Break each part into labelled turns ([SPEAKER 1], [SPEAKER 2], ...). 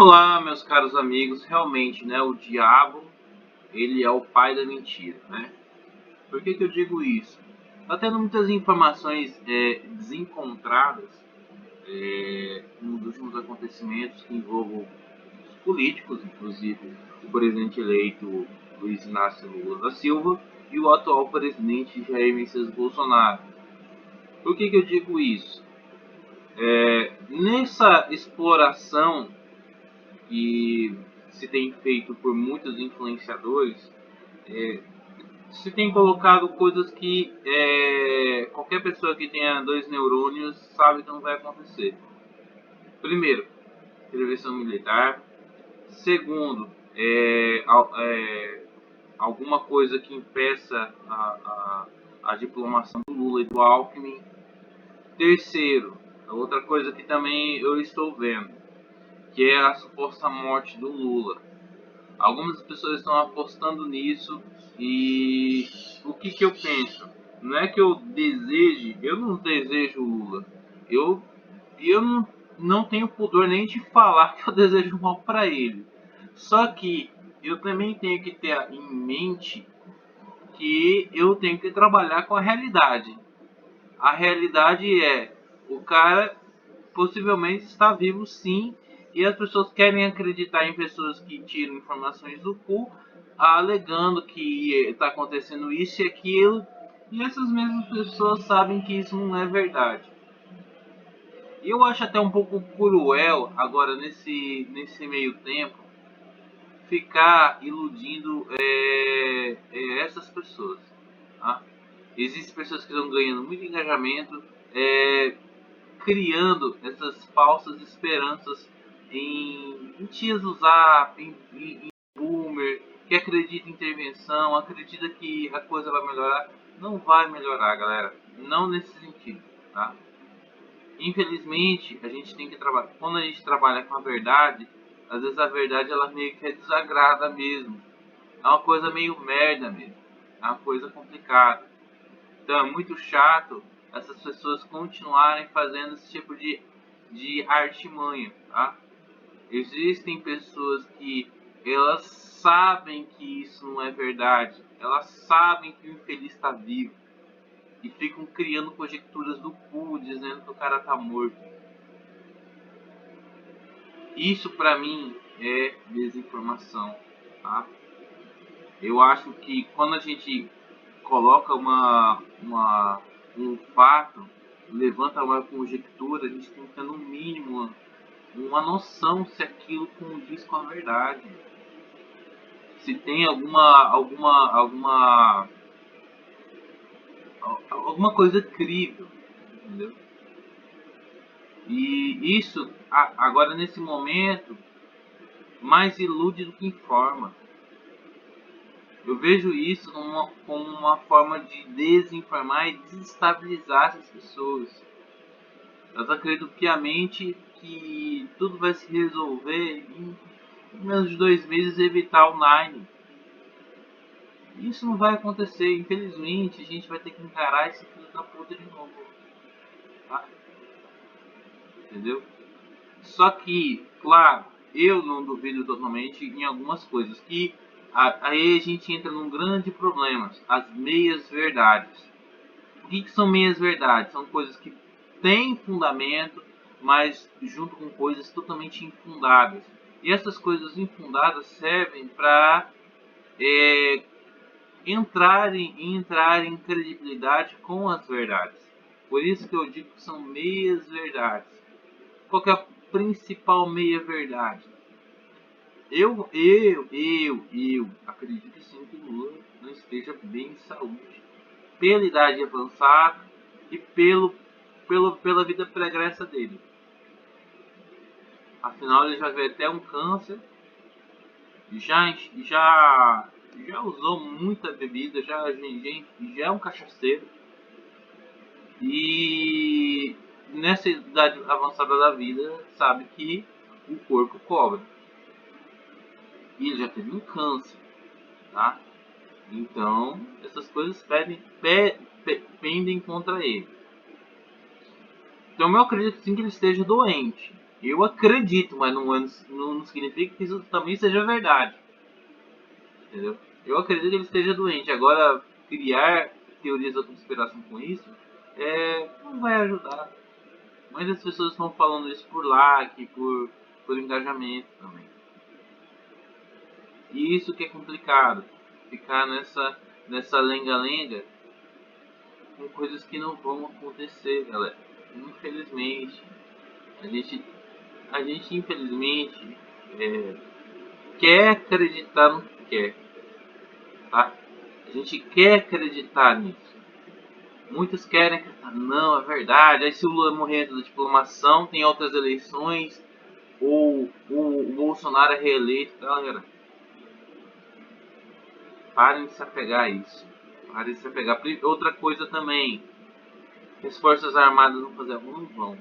[SPEAKER 1] Olá, meus caros amigos. Realmente, né, o diabo, ele é o pai da mentira, né? Por que eu digo isso? Tá tendo muitas informações desencontradas nos últimos acontecimentos que envolvem os políticos, inclusive o presidente eleito Luiz Inácio Lula da Silva e o atual presidente Jair Messias Bolsonaro. Por que eu digo isso? Nessa exploração que se tem feito por muitos influenciadores, se tem colocado coisas que qualquer pessoa que tenha dois neurônios sabe que não vai acontecer. Primeiro, intervenção militar. Segundo, alguma coisa que impeça a diplomação do Lula e do Alckmin. Terceiro, outra coisa que também eu estou vendo, que é a suposta morte do Lula. Algumas pessoas estão apostando nisso e o que eu penso? Não é que eu não desejo o Lula. Eu não tenho pudor nem de falar que eu desejo mal para ele. Só que eu também tenho que ter em mente que eu tenho que trabalhar com a realidade. A realidade é, o cara possivelmente está vivo sim, e as pessoas querem acreditar em pessoas que tiram informações do cu, alegando que está acontecendo isso e aquilo, e essas mesmas pessoas sabem que isso não é verdade. E eu acho até um pouco cruel agora nesse meio tempo ficar iludindo essas pessoas. Tá? Existem pessoas que estão ganhando muito engajamento, criando essas falsas esperanças em tias do Zap, em boomer, que acredita em intervenção, acredita que a coisa vai melhorar. Não vai melhorar, galera. Não nesse sentido, tá? Infelizmente, a gente tem que trabalhar. Quando a gente trabalha com a verdade, às vezes a verdade ela meio que desagrada mesmo. É uma coisa meio merda mesmo. É uma coisa complicada. Então é muito chato essas pessoas continuarem fazendo esse tipo de artimanha, tá? Existem pessoas que elas sabem que isso não é verdade. Elas sabem que o infeliz está vivo. E ficam criando conjecturas do cu, dizendo que o cara tá morto. Isso pra mim é desinformação, tá? Eu acho que quando a gente coloca um fato, levanta uma conjectura, a gente tem que ter no mínimo uma noção se aquilo condiz com a verdade. Se tem alguma coisa crível, entendeu? E isso, agora nesse momento, mais ilude do que informa. Eu vejo isso como uma forma de desinformar e desestabilizar essas pessoas. Elas acreditam piamente que tudo vai se resolver em menos de 2 meses e evitar o Nine. Isso não vai acontecer, infelizmente. A gente vai ter que encarar esse filho da puta de novo, tá? Entendeu? Só que, claro, eu não duvido totalmente em algumas coisas que aí a gente entra num grande problema, as meias verdades. O que são meias verdades? São coisas que têm fundamento, mas junto com coisas totalmente infundadas. E essas coisas infundadas servem para entrar em credibilidade com as verdades. Por isso que eu digo que são meias verdades. Qual que é a principal meia verdade? Eu acredito sim que o Lula não esteja bem de saúde. Pela idade avançada e pela vida pregressa dele. Afinal, ele já veio até um câncer, já usou muita bebida, já é um cachaceiro. E nessa idade avançada da vida, sabe que o corpo cobra. E ele já teve um câncer, tá? Então, essas coisas pendem contra ele. Então, eu acredito sim que ele esteja doente. Eu acredito, mas não significa que isso também seja verdade. Entendeu? Eu acredito que ele esteja doente. Agora, criar teorias da conspiração com isso não vai ajudar. Mas as pessoas estão falando isso por like, por engajamento também. E isso que é complicado. Ficar nessa lenga-lenga com coisas que não vão acontecer, galera. Infelizmente. A gente, a gente infelizmente, quer acreditar no que quer. Tá? A gente quer acreditar nisso. Muitos querem acreditar, não, é verdade. Aí se o Lula morrer da diplomação, tem outras eleições, ou o Bolsonaro é reeleito. Galera, parem de se apegar a isso. Parem de se apegar. Outra coisa também, as Forças Armadas vão fazer algo? Não vão.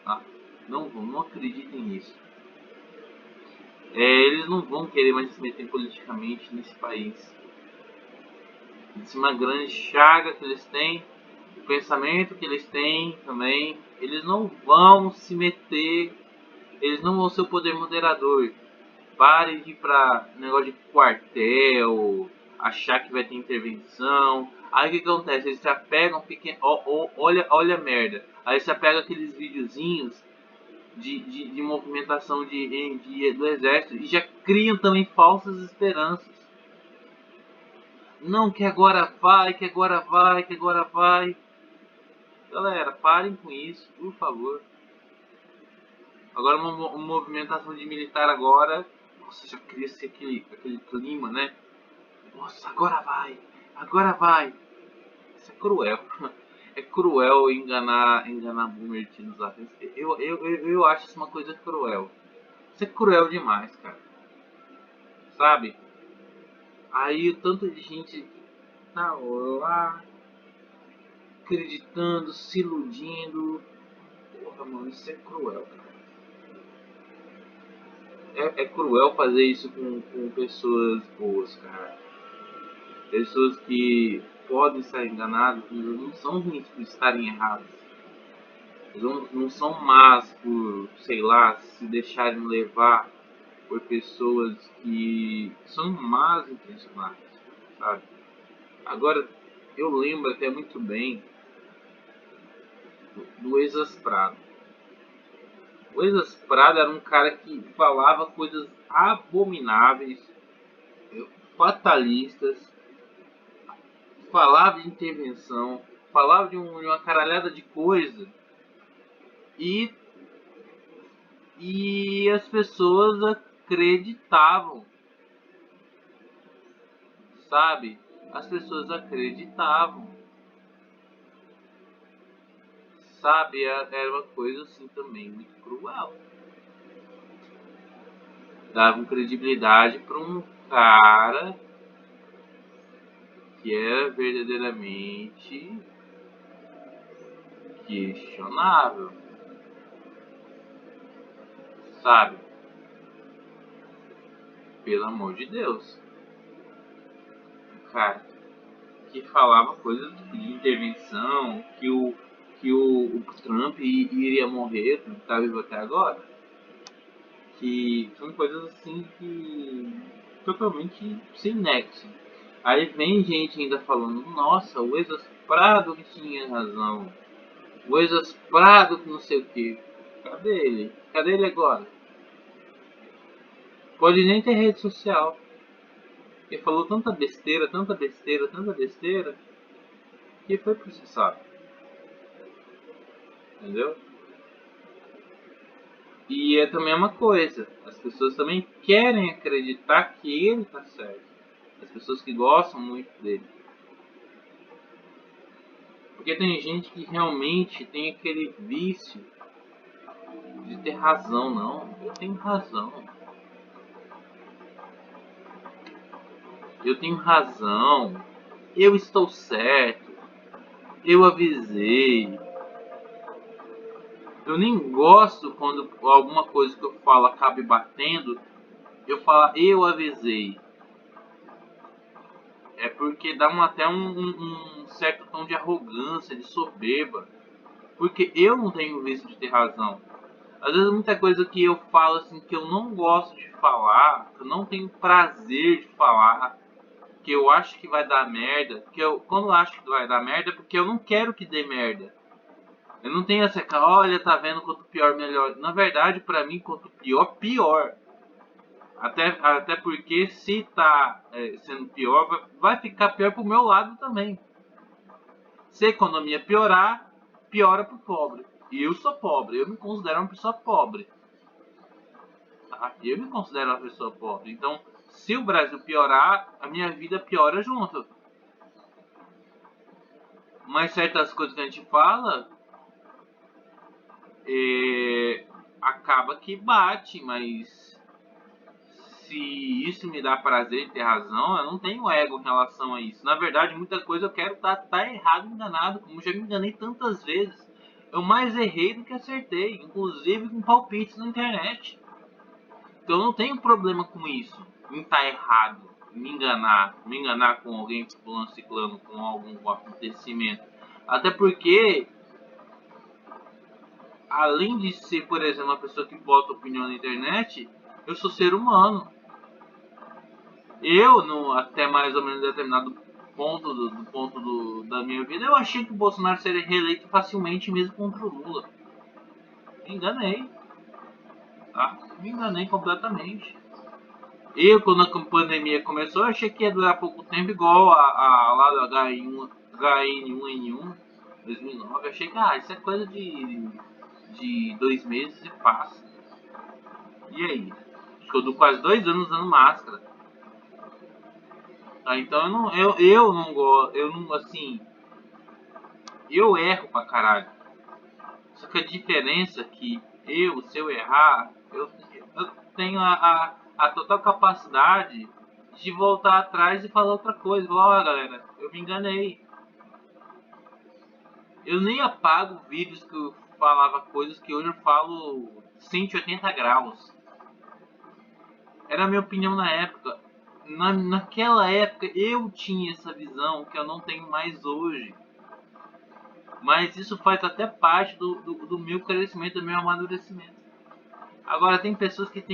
[SPEAKER 1] Tá? Não vão, não acreditem nisso. Eles não vão querer mais se meter politicamente nesse país. Isso é uma grande chaga que eles têm, o pensamento que eles têm também. Eles não vão se meter, eles não vão ser o poder moderador. Pare de ir pra negócio de quartel, achar que vai ter intervenção. Aí o que acontece? Eles se apegam pequeno. Olha a merda. Aí você pega aqueles videozinhos de movimentação do exército e já criam também falsas esperanças. Não, que agora vai, que agora vai, que agora vai. Galera, parem com isso, por favor. Agora uma movimentação de militar agora. Nossa, já cria-se aquele clima, né? Nossa, agora vai, agora vai. Isso é cruel. É cruel enganar boomer nos desafios. Eu acho isso uma coisa cruel. Isso é cruel demais, cara. Sabe? Aí o tanto de gente tá lá acreditando, se iludindo. Porra, mano, isso é cruel, cara. É cruel fazer isso com pessoas boas, cara. Pessoas que podem estar enganadas, mas não são ruins por estarem erradas. Eles não são más por, sei lá, se deixarem levar por pessoas que são más intencionais, sabe? Agora, eu lembro até muito bem do Exas Prado. O Exas Prado era um cara que falava coisas abomináveis, fatalistas, falava de intervenção, falava de uma caralhada de coisa e, e as pessoas acreditavam, sabe? As pessoas acreditavam, sabe? Era uma coisa assim também muito cruel. Davam credibilidade para um cara que era verdadeiramente questionável, sabe? Pelo amor de Deus. Um cara que falava coisas de intervenção, que o Trump iria morrer, tá vivo até agora. Que são coisas assim que totalmente sem nexo. Aí vem gente ainda falando, nossa, o Exas Prado que tinha razão. O Exas Prado que não sei o que. Cadê ele? Cadê ele agora? Pode nem ter rede social. Ele falou tanta besteira, tanta besteira, tanta besteira, que foi processado. Entendeu? E é também uma coisa. As pessoas também querem acreditar que ele tá certo. As pessoas que gostam muito dele. Porque tem gente que realmente tem aquele vício de ter razão, não. Eu tenho razão. Eu tenho razão. Eu estou certo. Eu avisei. Eu nem gosto quando alguma coisa que eu falo acabe batendo. Eu falo, eu avisei. É porque dá até um certo tom de arrogância, de soberba. Porque eu não tenho visto de ter razão. Às vezes muita coisa que eu falo assim que eu não gosto de falar, que eu não tenho prazer de falar, que eu acho que vai dar merda, que eu quando eu acho que vai dar merda é porque eu não quero que dê merda. Eu não tenho essa cara, olha, tá vendo quanto pior melhor. Na verdade, pra mim, quanto pior, pior. Até porque se tá sendo pior, vai ficar pior pro meu lado também. Se a economia piorar, piora pro pobre. E eu sou pobre, eu me considero uma pessoa pobre. Tá? Eu me considero uma pessoa pobre. Então, se o Brasil piorar, a minha vida piora junto. Mas certas coisas que a gente fala, acaba que bate, mas se isso me dá prazer de ter razão, eu não tenho ego em relação a isso. Na verdade, muita coisa eu quero tá errado, enganado, como já me enganei tantas vezes. Eu mais errei do que acertei, inclusive com palpites na internet. Então eu não tenho problema com isso, em estar errado, me enganar com alguém, fulano, ciclano, com algum acontecimento. Até porque, além de ser, por exemplo, uma pessoa que bota opinião na internet, eu sou ser humano. Eu, no, até mais ou menos determinado ponto da minha vida, eu achei que o Bolsonaro seria reeleito facilmente mesmo contra o Lula. Me enganei, tá? Me enganei completamente. Eu, quando a pandemia começou, eu achei que ia durar pouco tempo, igual a lá do HN1N1 2009. Eu achei que isso é coisa de 2 meses e passa. E aí? Acho que eu dou quase 2 anos usando máscara. Tá? Então eu não gosto, eu não, assim, eu erro pra caralho. Só que a diferença é que se eu errar, eu tenho a total capacidade de voltar atrás e falar outra coisa. Falar, galera, eu me enganei. Eu nem apago vídeos que eu falava coisas que hoje eu falo 180 graus. Era a minha opinião na época. Naquela época eu tinha essa visão que eu não tenho mais hoje. Mas isso faz até parte do meu crescimento, do meu amadurecimento. Agora tem pessoas que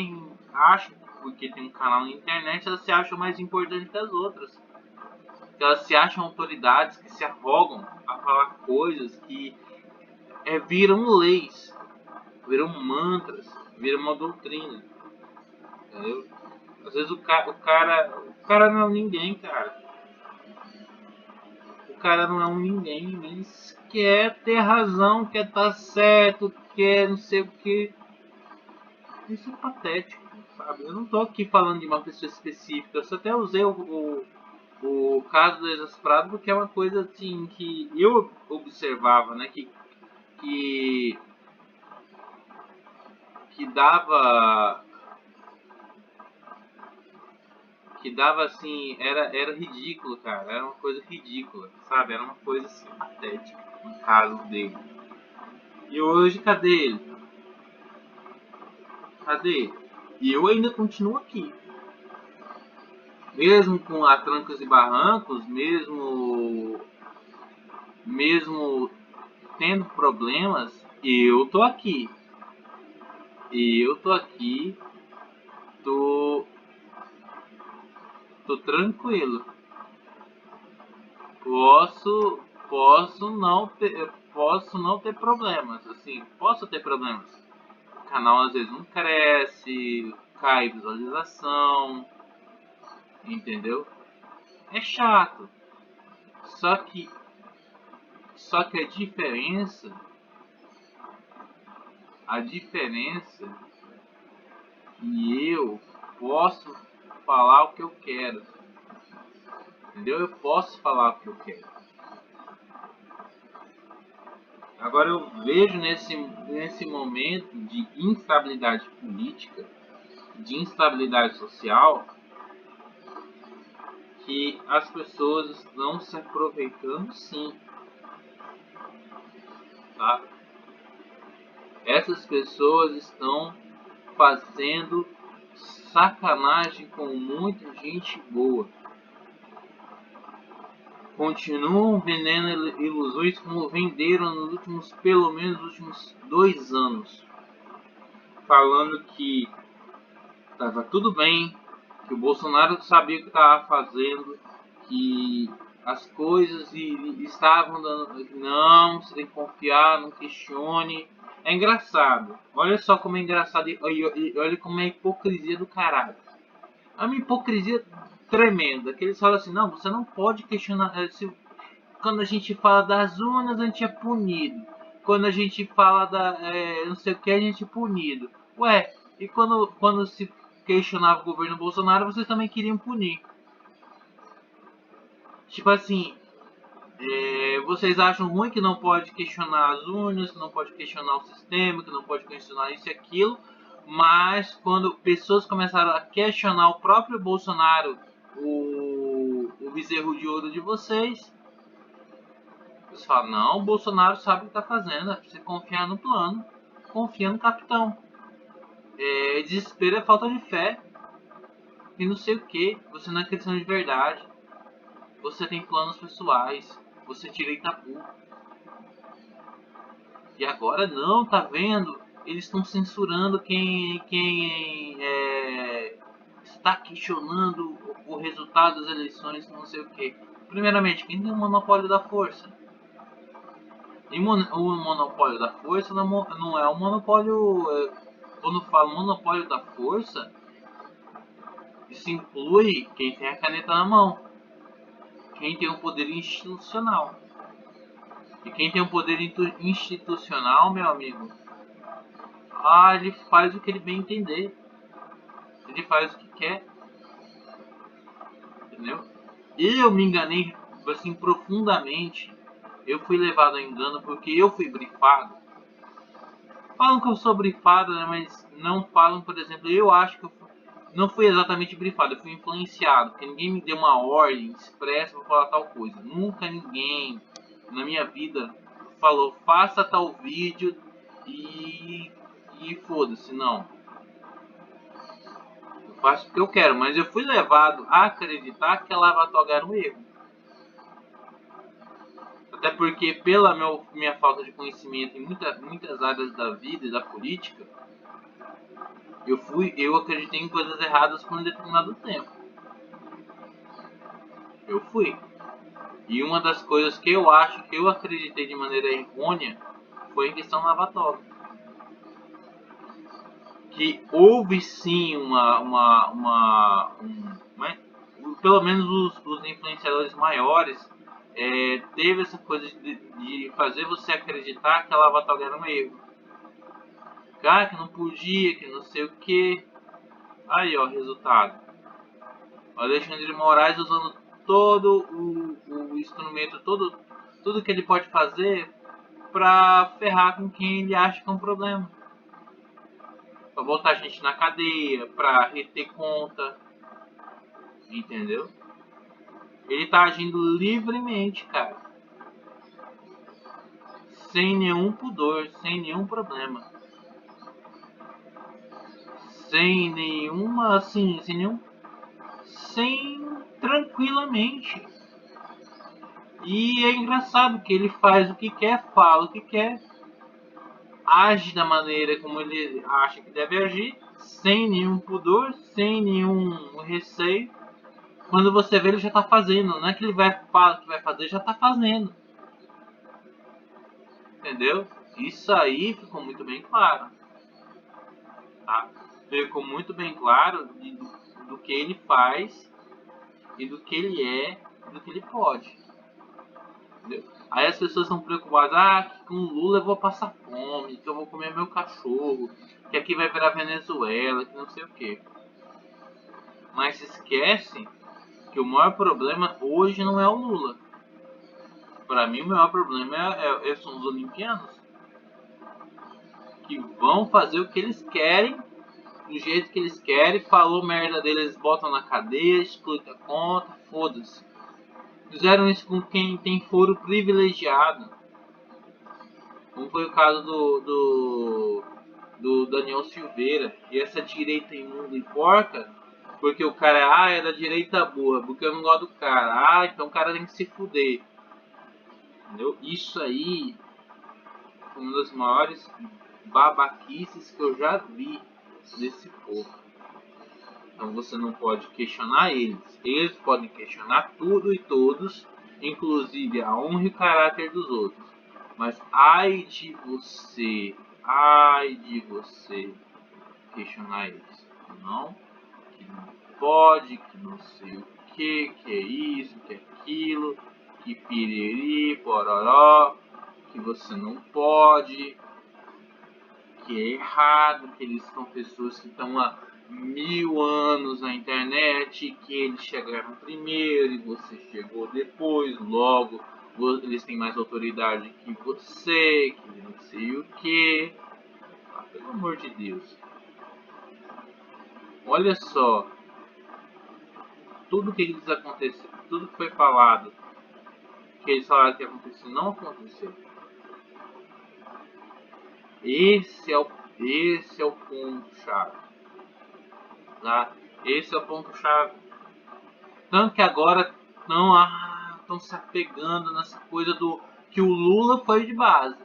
[SPEAKER 1] acham, porque tem um canal na internet, elas se acham mais importantes que as outras. Elas se acham autoridades que se arrogam a falar coisas que viram leis, viram mantras, viram uma doutrina. Entendeu? Às vezes o cara não é um ninguém, cara. O cara não é um ninguém, mas quer ter razão, quer estar certo, quer não sei o que. Isso é patético, sabe? Eu não tô aqui falando de uma pessoa específica, eu só até usei o caso do exasperado porque é uma coisa assim que eu observava, né? Que, que dava. Que dava assim, era ridículo, cara. Era uma coisa ridícula, sabe? Era uma coisa assim, patética no caso dele. E hoje, cadê ele? Cadê ele? E eu ainda continuo aqui. Mesmo com a trancos e barrancos, mesmo tendo problemas, eu tô aqui. Eu tô aqui, tô, tô tranquilo. Posso, posso não ter problemas, assim, posso ter problemas. O canal às vezes não cresce, cai visualização, entendeu? É chato. Só que, só que a diferença que eu posso falar o que eu quero, entendeu? Eu posso falar o que eu quero. Agora eu vejo nesse momento de instabilidade política, de instabilidade social, que as pessoas estão se aproveitando sim, tá? Essas pessoas estão fazendo sacanagem com muita gente boa. Continuam vendendo ilusões como venderam nos últimos, pelo menos, nos últimos 2 anos. falando que estava tudo bem, que o Bolsonaro sabia o que estava fazendo, que as coisas estavam dando. Não, você tem que confiar, não questione. É engraçado. Olha só como é engraçado e olha como é a hipocrisia do caralho. É uma hipocrisia tremenda. Que eles falam assim, não, você não pode questionar. Quando a gente fala das urnas, a gente é punido. Quando a gente fala da não sei o que, a gente é punido. Ué, e quando se questionava o governo Bolsonaro, vocês também queriam punir. Tipo assim, vocês acham ruim que não pode questionar as urnas, que não pode questionar o sistema, que não pode questionar isso e aquilo, mas quando pessoas começaram a questionar o próprio Bolsonaro, o bezerro de ouro de vocês, você fala, não, o Bolsonaro sabe o que está fazendo, é preciso confiar no plano, confia no capitão. Desespero é falta de fé, e não sei o que, você não é cristão de verdade, você tem planos pessoais, você tira Itapu. E agora não, tá vendo? Eles estão censurando quem está questionando o resultado das eleições, não sei o que. Primeiramente, quem tem o monopólio da força? E o monopólio da força não é um monopólio. Quando falo monopólio da força, isso inclui quem tem a caneta na mão, quem tem o poder institucional. E quem tem o poder institucional, meu amigo, ele faz o que ele bem entender. Ele faz o que quer, entendeu? Eu me enganei assim profundamente. Eu fui levado a engano porque eu fui brifado. Falam que eu sou brifado, né? Mas não falam, por exemplo, eu acho que eu não fui exatamente brifado, eu fui influenciado, porque ninguém me deu uma ordem expressa para falar tal coisa. Nunca ninguém na minha vida falou faça tal vídeo e foda-se, não. Eu faço o que eu quero, mas eu fui levado a acreditar que a Lava Toga era um erro. Até porque, pela minha falta de conhecimento em muitas áreas da vida e da política, eu acreditei em coisas erradas por um determinado tempo. Eu fui. E uma das coisas que eu acho que eu acreditei de maneira errônea foi em questão lavatória. Que houve sim pelo menos os influenciadores maiores teve essa coisa de fazer você acreditar que a lavatória era um erro. Cara, que não podia, que não sei o que. Aí, ó, resultado. O Alexandre de Moraes usando todo o instrumento, tudo que ele pode fazer pra ferrar com quem ele acha que é um problema. Pra botar a gente na cadeia, pra reter conta. Entendeu? Ele tá agindo livremente, cara. Sem nenhum pudor, sem nenhum problema. Sem nenhuma, assim, sem tranquilamente. E é engraçado que ele faz o que quer, fala o que quer, age da maneira como ele acha que deve agir, sem nenhum pudor, sem nenhum receio. Quando você vê, ele já está fazendo, não é que ele vai falar que vai fazer, já está fazendo. Entendeu? Isso aí ficou muito bem claro. Tá? Ficou muito bem claro do que ele faz e do que ele é e do que ele pode. Entendeu? Aí as pessoas são preocupadas, que com o Lula eu vou passar fome, que eu vou comer meu cachorro, que aqui vai virar Venezuela, que não sei o que. Mas se esquece que o maior problema hoje não é o Lula. Para mim o maior problema são os olimpianos. Que vão fazer o que eles querem, do jeito que eles querem, falou merda deles, botam na cadeia, explica a conta, foda-se. Fizeram isso com quem tem foro privilegiado. Como foi o caso do Daniel Silveira. E essa direita imunda e porca, porque o cara é da direita boa, porque eu não gosto do cara. Então o cara tem que se fuder. Entendeu? Isso aí foi uma das maiores babaquices que eu já vi desse povo. Então você não pode questionar eles. Eles podem questionar tudo e todos, inclusive a honra e o caráter dos outros. Mas ai de você questionar eles. Não, que não pode, que não sei o que é isso, que é aquilo, que piriri, pororó, que você não pode, que é errado, que eles são pessoas que estão há 1000 anos na internet, que eles chegaram primeiro e você chegou depois, logo eles têm mais autoridade que você, que não sei o que. Ah, pelo amor de Deus. Olha só, tudo que eles aconteceu, tudo que foi falado, que eles falaram que ia acontecer, não aconteceu. Esse é o, esse é o ponto chave, tá? Esse é o ponto chave. Tanto que agora estão se apegando nessa coisa do que o Lula foi de base.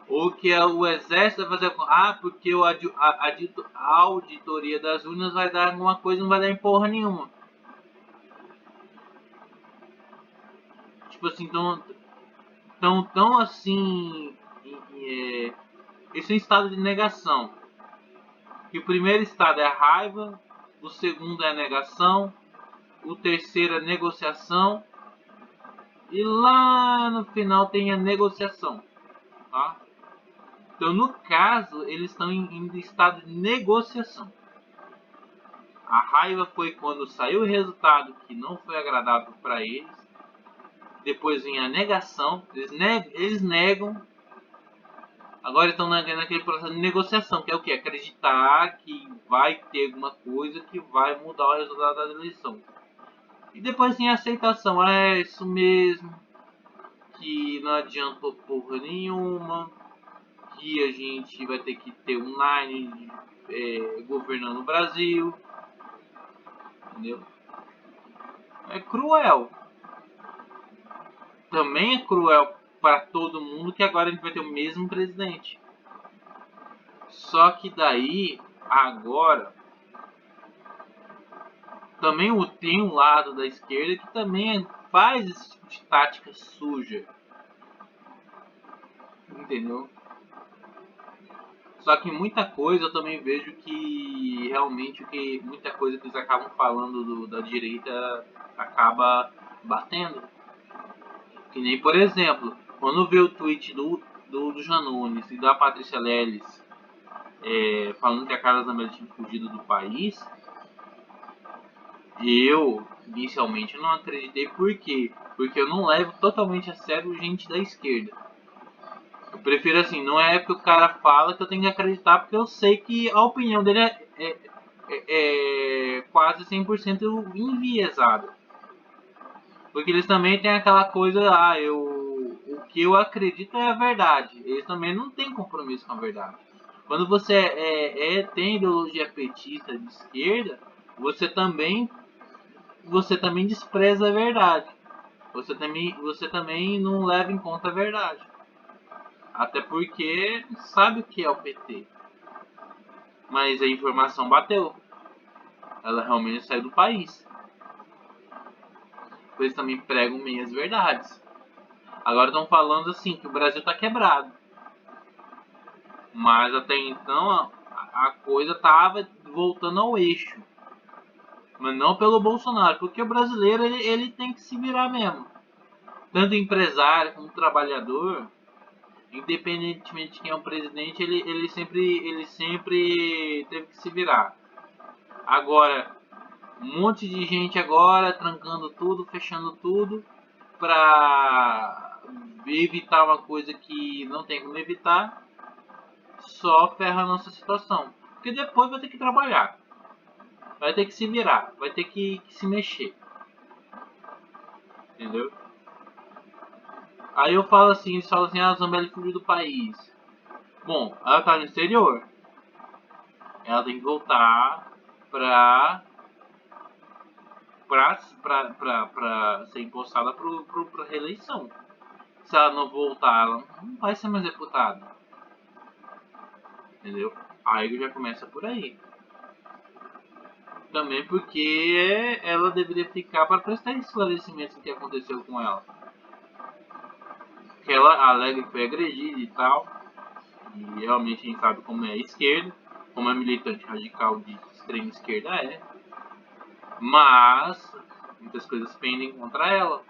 [SPEAKER 1] Ou que o exército vai fazer. Ah, porque a auditoria das urnas vai dar alguma coisa, não vai dar em porra nenhuma. Tipo assim, tão assim. Isso é em estado de negação. Que o primeiro estado é a raiva, o segundo é a negação, o terceiro é a negociação. E lá no final tem a negociação. Tá? Então, no caso, eles estão em estado de negociação. A raiva foi quando saiu o resultado que não foi agradável para eles. Depois vem a negação. Eles negam. Agora estão naquele processo de negociação, que é o que? Acreditar que vai ter alguma coisa que vai mudar o resultado da eleição. E depois tem a aceitação. É isso mesmo. Que não adiantou porra nenhuma. Que a gente vai ter que ter um Nine governando o Brasil, entendeu? É cruel. Também é cruel para todo mundo que agora a gente vai ter o mesmo presidente. Só que daí, agora, também tem um lado da esquerda que também faz esse tipo de tática suja. Entendeu? Só que muita coisa eu também vejo que realmente muita coisa que eles acabam falando da direita acaba batendo. Que nem, por exemplo, quando vê o tweet do Janones e da Patrícia Leles falando que a Carla Zambelli tinha fugido do país, eu inicialmente não acreditei. Por quê? Porque eu não levo totalmente a sério gente da esquerda. Eu prefiro assim, não é porque o cara fala que eu tenho que acreditar, porque eu sei que a opinião dele é quase 100% enviesada. Porque eles também têm aquela coisa, o que eu acredito é a verdade. Eles também não têm compromisso com a verdade. Quando você tem ideologia petista de esquerda, você também despreza a verdade. Você também não leva em conta a verdade. Até porque sabe o que é o PT. Mas a informação bateu. Ela realmente saiu do país. Eles também pregam meias verdades. Agora estão falando assim que o Brasil está quebrado. Mas até então a coisa estava voltando ao eixo. Mas não pelo Bolsonaro, porque o brasileiro ele tem que se virar mesmo. Tanto empresário como trabalhador, independentemente de quem é o presidente, ele sempre teve que se virar. Agora, um monte de gente agora trancando tudo, fechando tudo, para evitar uma coisa que não tem como evitar, só ferra a nossa situação. Porque depois vai ter que trabalhar, vai ter que se virar, vai ter que se mexer. Entendeu? Aí eu falo assim, eles falam assim, a Zambelli fugiu do país. Bom, ela tá no exterior. Ela tem que voltar pra pra ser empossada pra reeleição. Se ela não voltar, ela não vai ser mais deputada. entendeu? Aí já começa por aí. Também porque ela deveria ficar para prestar esclarecimentos do que aconteceu com ela. Que ela alega que foi agredida e tal. E realmente a gente sabe como é a esquerda, como é militante radical de extrema esquerda é. Mas muitas coisas pendem contra ela.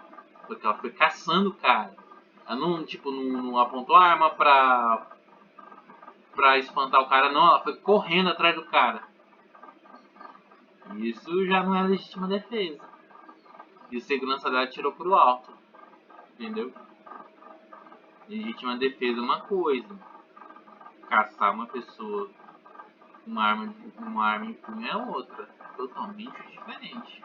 [SPEAKER 1] Porque ela foi caçando o cara. Ela não apontou a arma pra espantar o cara, não. Ela foi correndo atrás do cara. Isso já não é legítima defesa. E o segurança dela tirou pro alto. Entendeu? Legítima defesa é uma coisa. Caçar uma pessoa com uma arma em punho é outra. Totalmente diferente.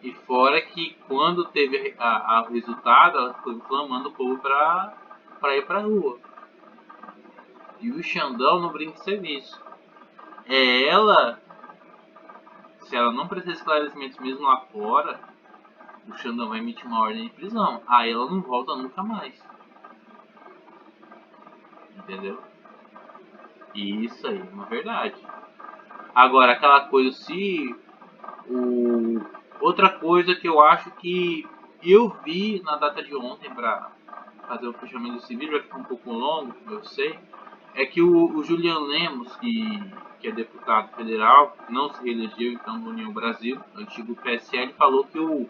[SPEAKER 1] E fora que quando teve o resultado, ela ficou inflamando o povo pra ir pra rua. E o Xandão não brinca de serviço. É ela, se ela não prestar esclarecimentos mesmo lá fora, o Xandão vai emitir uma ordem de prisão. Aí ela não volta nunca mais. Entendeu? E isso aí é uma verdade. Agora, aquela coisa, se outra coisa que eu acho que eu vi na data de ontem pra fazer o fechamento desse vídeo, vai ficar um pouco longo, eu sei, é que o Julian Lemos, que é deputado federal, não se reelegeu então no União Brasil, antigo PSL, falou que o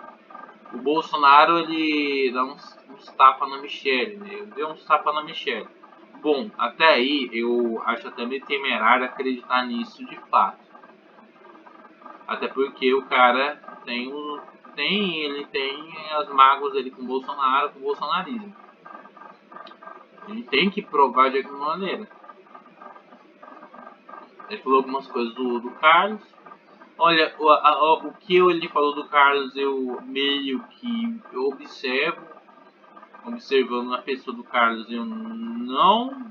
[SPEAKER 1] Bolsonaro ele dá uns tapas na Michelle, né? Ele deu uns tapas na Michelle. Bom, até aí eu acho até meio temerário acreditar nisso de fato. Até porque o cara ele tem as mágoas ali com o Bolsonaro, com o bolsonarismo. Ele tem que provar de alguma maneira. Ele falou algumas coisas do Carlos. Olha, o que ele falou do Carlos, eu meio que observando a pessoa do Carlos, eu não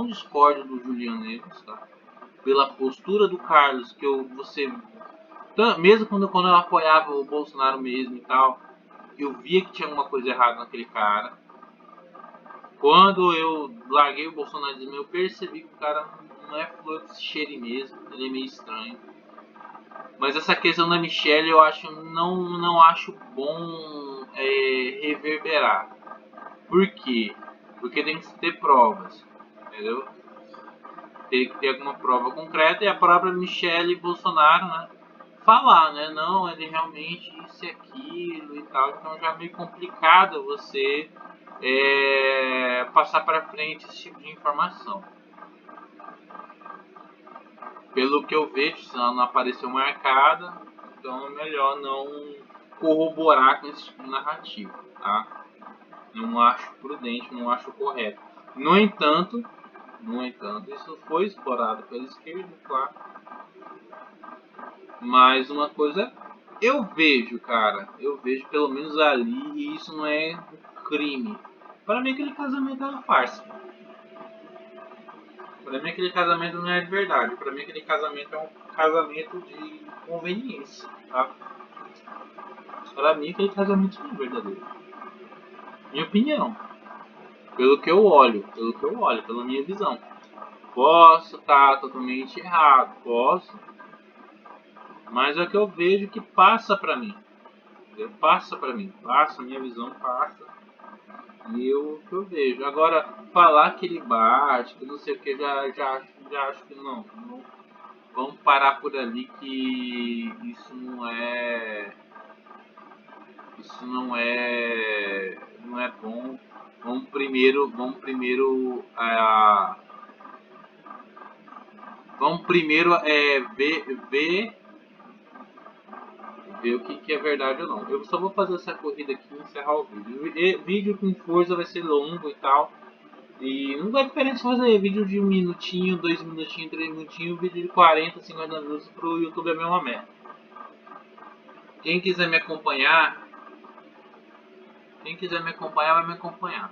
[SPEAKER 1] discordo do Julian Neves, tá? Pela postura do Carlos, mesmo quando eu apoiava o Bolsonaro mesmo e tal, eu via que tinha alguma coisa errada naquele cara. Quando eu larguei o bolsonarismo, eu percebi que o cara não é flor que se cheire mesmo, ele é meio estranho. Mas essa questão da Michelle eu acho não acho bom reverberar. Por quê? Porque tem que ter provas, entendeu? Tem que ter alguma prova concreta e a própria Michelle Bolsonaro, né, falar, né? Não, ele realmente isso e aquilo e tal. Então já é meio complicado você passar para frente esse tipo de informação. Pelo que eu vejo, se ela não apareceu marcada, então é melhor não corroborar com esse tipo de narrativa, tá? Não acho prudente, não acho correto. No entanto, isso foi explorado pela esquerda, claro. Mas uma coisa eu vejo, cara, eu vejo pelo menos ali, e isso não é um crime. Para mim aquele casamento é uma farsa. Para mim aquele casamento não é de verdade. Para mim aquele casamento é um casamento de conveniência, tá? Para mim aquele casamento não é verdadeiro. Minha opinião. Pela minha visão. Posso estar totalmente errado, posso. Mas é o que eu vejo que passa pra mim. Passa pra mim. Passa, a minha visão passa. E o que eu vejo. Agora, falar que ele bate, que não sei o que, já acho que não. Vamos parar por ali que isso não é. Isso não é bom. Vamos primeiro ver o que é verdade ou não. Eu só vou fazer essa corrida aqui e encerrar o vídeo. Vídeo com força vai ser longo e tal. E não dá diferença fazer vídeo de 1 minutinho, 2 minutinhos, 3 minutinhos, vídeo de 40, 50 minutos pro YouTube é a mesma meta. Quem quiser me acompanhar, vai me acompanhar.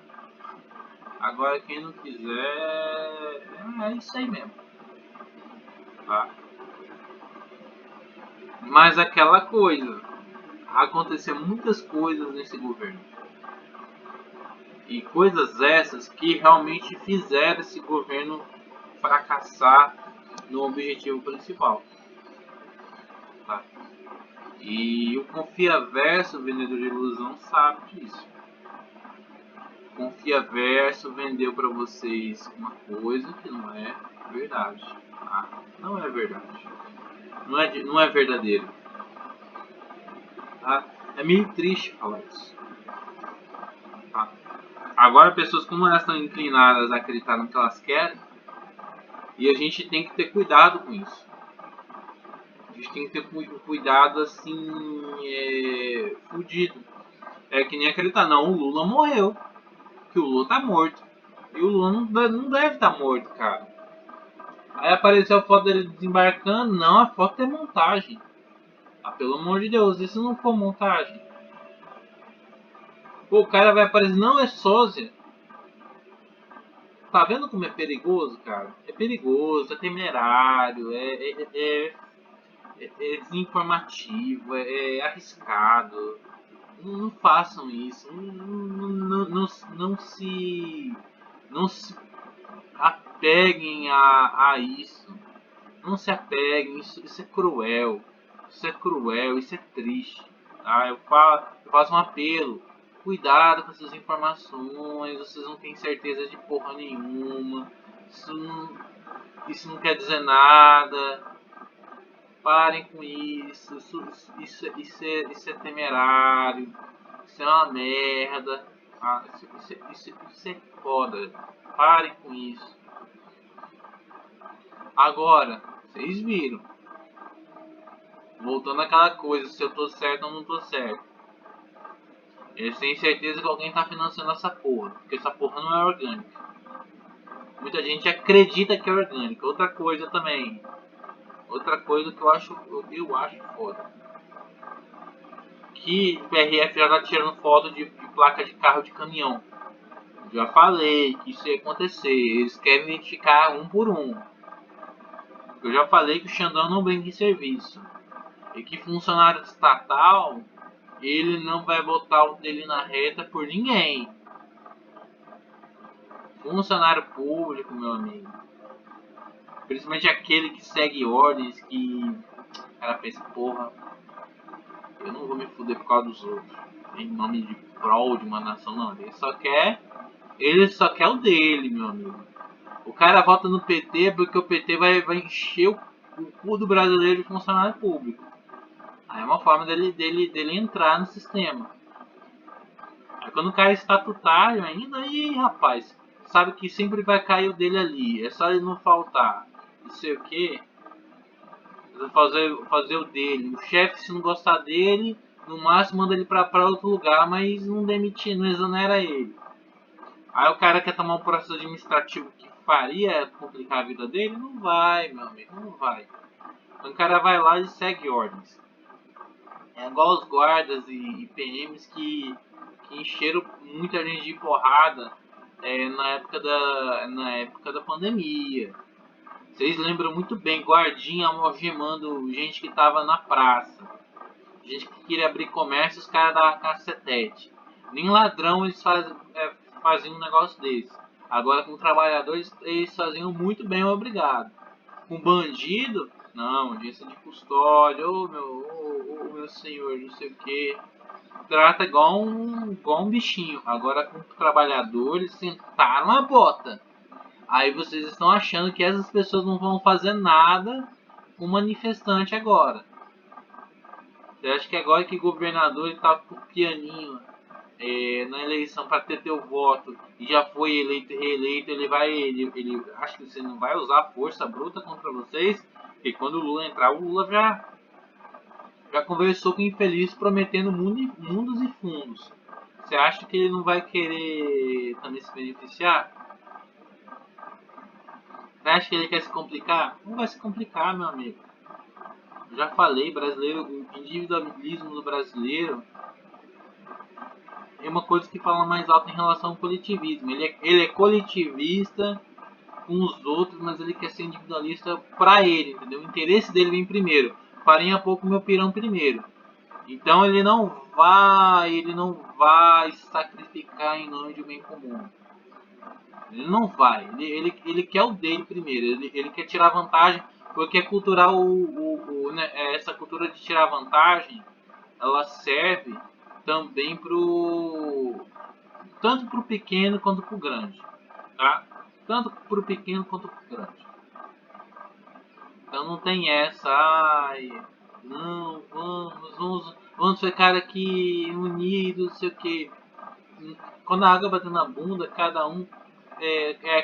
[SPEAKER 1] Agora quem não quiser, é isso aí mesmo. Tá? Mas aquela coisa, aconteceu muitas coisas nesse governo. E coisas essas que realmente fizeram esse governo fracassar no objetivo principal. Tá? E o Confiaverso, o vendedor de ilusão, sabe disso. O Confiaverso vendeu para vocês uma coisa que não é verdade. Tá? Não é verdade. Não é verdadeiro. Tá? É meio triste falar isso. Tá? Agora, pessoas como elas estão inclinadas a acreditar no que elas querem, e a gente tem que ter cuidado com isso. A gente tem que ter cuidado assim, fudido. É que nem acreditar, não, o Lula morreu. Que o Lula tá morto. E o Lula não deve estar morto, cara. Aí apareceu a foto dele desembarcando. Não, a foto é montagem. Ah, pelo amor de Deus, isso não for montagem. Pô, o cara vai aparecer, não é sósia. Tá vendo como é perigoso, cara? É perigoso, é temerário, é desinformativo, é arriscado. Não façam isso. Não se apeguem a isso. Não se apeguem. Isso é cruel. Isso é cruel. Isso é triste. Tá? Eu faço um apelo. Cuidado com essas informações. Vocês não têm certeza de porra nenhuma. Isso não quer dizer nada. Parem com isso. Isso é temerário. Isso é uma merda. Ah, isso é foda. Parem com isso. Agora, vocês viram. Voltando àquela coisa, se eu tô certo ou não tô certo. Eles têm certeza que alguém tá financiando essa porra. Porque essa porra não é orgânica. Muita gente acredita que é orgânica. Outra coisa também. Outra coisa que eu acho foda. Que o PRF já tá tirando foto de placa de carro de caminhão. Já falei que isso ia acontecer. Eles querem identificar um por um. Eu já falei que o Xandão não brinca em serviço. E que funcionário estatal, ele não vai botar o dele na reta por ninguém. Funcionário público, meu amigo. Principalmente aquele que segue ordens, que o cara pensa, porra, eu não vou me fuder por causa dos outros. Em nome de prol de uma nação, não. Ele só quer o dele, meu amigo. O cara vota no PT porque o PT vai encher o cu do brasileiro de funcionário público. Aí é uma forma dele entrar no sistema. Aí quando o cara é estatutário ainda, aí rapaz, sabe que sempre vai cair o dele ali. É só ele não faltar. Não sei o que. Fazer o dele. O chefe, se não gostar dele, no máximo manda ele pra outro lugar, mas não demitir, não exonera ele. Aí o cara quer tomar um processo administrativo que faria complicar a vida dele? Não vai, meu amigo, não vai. Então o cara vai lá e segue ordens. É igual os guardas e PMs que encheram muita gente de porrada na época da pandemia. Vocês lembram muito bem, guardinha algemando gente que estava na praça. Gente que queria abrir comércio, os caras davam cacetete. Nem ladrão eles faziam um negócio desse. Agora com trabalhadores eles faziam muito bem, obrigado. Com bandido, não, agência de custódia, meu senhor, não sei o que. Trata igual um bichinho. Agora com trabalhadores, sentaram a bota. Aí vocês estão achando que essas pessoas não vão fazer nada com manifestante agora. Você acha que agora que o governador está com o pianinho na eleição para ter teu voto e já foi eleito e reeleito, ele acha que você não vai usar força bruta contra vocês? Porque quando o Lula entrar, o Lula já conversou com o infeliz prometendo mundos e fundos. Você acha que ele não vai querer também se beneficiar? Você acha que ele quer se complicar? Não vai se complicar, meu amigo. Eu já falei, brasileiro, o individualismo do brasileiro é uma coisa que fala mais alto em relação ao coletivismo. Ele é coletivista com os outros, mas ele quer ser individualista pra ele, entendeu? O interesse dele vem primeiro. Farinha pouco, meu pirão primeiro. Então ele não vai sacrificar em nome de um bem comum. Ele não vai. Ele quer o dele primeiro. Ele quer tirar vantagem, porque é cultural né, essa cultura de tirar vantagem, ela serve também tanto pro pequeno quanto pro grande, tá? Tanto pro pequeno quanto pro grande. Então não tem essa, ai, não, vamos ficar aqui unidos, não sei o que. Quando a água bater na bunda, cada um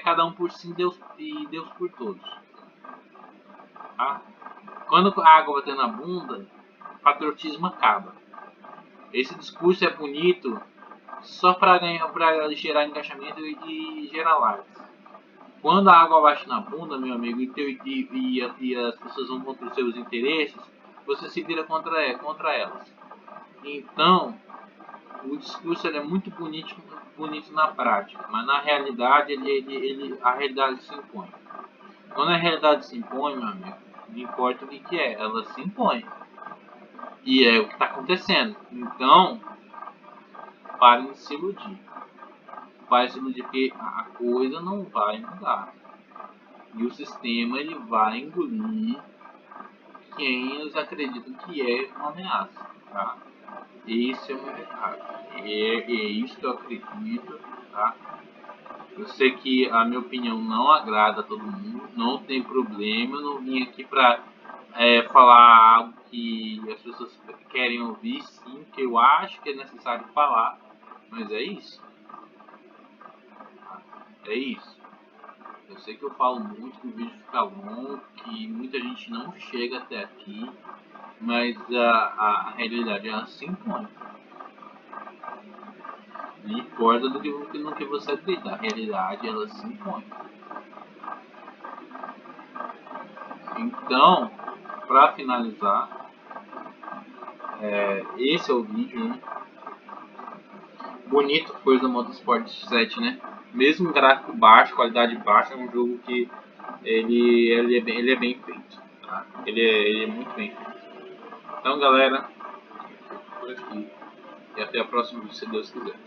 [SPEAKER 1] cada um por si Deus, e Deus por todos. Tá? Quando a água bater na bunda, o patriotismo acaba. Esse discurso é bonito só para gerar engajamento e gerar likes. Quando a água bate na bunda, meu amigo, e as pessoas vão contra os seus interesses, você se vira contra elas. Então, o discurso é muito bonito na prática, mas na realidade a realidade se impõe. Quando a realidade se impõe, meu amigo, não importa o que é, ela se impõe. E é o que está acontecendo. Então, parem de se iludir. Parem de se iludir porque a coisa não vai mudar. E o sistema ele vai engolir quem eles acreditam que é uma ameaça. Tá? Esse é o meu recado. É isso que eu acredito. Tá? Eu sei que a minha opinião não agrada a todo mundo, não tem problema, eu não vim aqui pra falar algo que as pessoas querem ouvir, sim, que eu acho que é necessário falar, mas é isso. É isso. Eu sei que eu falo muito, que o vídeo fica longo, que muita gente não chega até aqui, mas a realidade é assim, pô. Não importa no que você acredita, a realidade ela se impõe. Então, para finalizar, esse é o vídeo, né? Bonito Forza Motorsport 7, né? Mesmo gráfico baixo, qualidade baixa, é um jogo que ele é bem feito, tá? Ele é muito bem feito. Então, galera, por aqui e até a próxima vídeo, se Deus quiser.